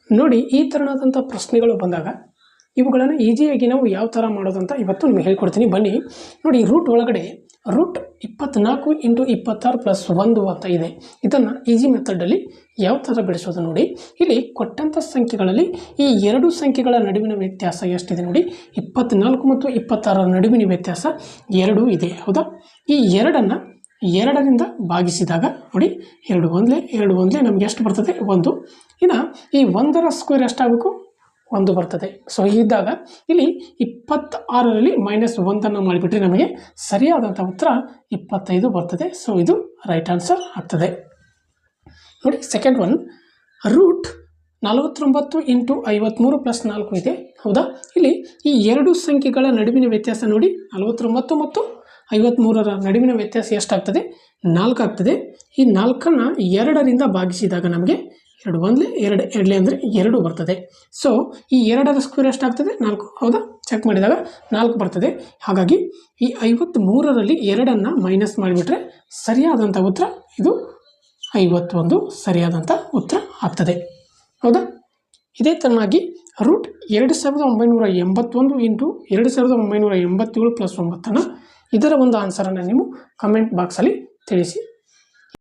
ನೋಡಿ ಈ ಥರನಾದಂಥ ಪ್ರಶ್ನೆಗಳು ಬಂದಾಗ ಇವುಗಳನ್ನು ಈಸಿಯಾಗಿ ನಾವು ಯಾವ ಥರ ಮಾಡೋದು ಅಂತ ಇವತ್ತು ನಿಮಗೆ ಹೇಳ್ಕೊಡ್ತೀನಿ. ಬನ್ನಿ ನೋಡಿ, ರೂಟ್ ಒಳಗಡೆ ರೂಟ್ 24 × 26 + 1 ಅಂತ ಇದೆ. ಇದನ್ನು ಈಸಿ ಮೆಥಡಲ್ಲಿ ಯಾವ ಥರ ಬಿಡಿಸೋದು ನೋಡಿ. ಇಲ್ಲಿ ಕೊಟ್ಟಂಥ ಸಂಖ್ಯೆಗಳಲ್ಲಿ ಈ ಎರಡು ಸಂಖ್ಯೆಗಳ ನಡುವಿನ ವ್ಯತ್ಯಾಸ ಎಷ್ಟಿದೆ ನೋಡಿ. 24 ಮತ್ತು 26ರ ನಡುವಿನ ವ್ಯತ್ಯಾಸ 2 ಇದೆ, ಹೌದಾ. ಈ 2ಅನ್ನು 2ರಿಂದ ಭಾಗಿಸಿದಾಗ ನೋಡಿ, 2 ಒಂದಲೇ ನಮಗೆ ಎಷ್ಟು ಬರ್ತದೆ? 1. ಇನ್ನು ಈ 1ರ ಸ್ಕ್ವೇರ್ ಎಷ್ಟಾಗಬೇಕು? 1 ಬರ್ತದೆ. ಸೊ ಇದ್ದಾಗ ಇಲ್ಲಿ 26ರಲ್ಲಿ -1 ಮಾಡಿಬಿಟ್ರೆ ನಮಗೆ ಸರಿಯಾದಂಥ ಉತ್ತರ 25 ಬರ್ತದೆ. ಸೊ ಇದು ರೈಟ್ ಆನ್ಸರ್ ಆಗ್ತದೆ. ನೋಡಿ ಸೆಕೆಂಡ್ ಒನ್, ರೂಟ್ 49 × 53 + 4 ಇದೆ, ಹೌದಾ. ಇಲ್ಲಿ ಈ ಎರಡು ಸಂಖ್ಯೆಗಳ ನಡುವಿನ ವ್ಯತ್ಯಾಸ ನೋಡಿ, 49 ಮತ್ತು 53ರ ನಡುವಿನ ವ್ಯತ್ಯಾಸ ಎಷ್ಟಾಗ್ತದೆ? 4 ಆಗ್ತದೆ. ಈ 4ಅನ್ನು 2ರಿಂದ ಭಾಗಿಸಿದಾಗ ನಮಗೆ 2 ಒಂದಲೇ 2 ಅಂದರೆ 2 ಬರ್ತದೆ. ಸೊ ಈ 2ರ ಸ್ಕ್ವೇರ್ ಎಷ್ಟಾಗ್ತದೆ? 4, ಹೌದಾ. ಚೆಕ್ ಮಾಡಿದಾಗ 4 ಬರ್ತದೆ. ಹಾಗಾಗಿ ಈ 53ರಲ್ಲಿ 2ಅನ್ನು ಮೈನಸ್ ಮಾಡಿಬಿಟ್ರೆ ಸರಿಯಾದಂಥ ಉತ್ತರ ಇದು 51 ಸರಿಯಾದಂಥ ಉತ್ತರ ಆಗ್ತದೆ, ಹೌದಾ. ಇದೇ ಥರನಾಗಿ ರೂಟ್ 2981 × 2987 + 9 ಇದರ ಒಂದು ಆನ್ಸರನ್ನು ನೀವು ಕಮೆಂಟ್ ಬಾಕ್ಸಲ್ಲಿ ತಿಳಿಸಿ.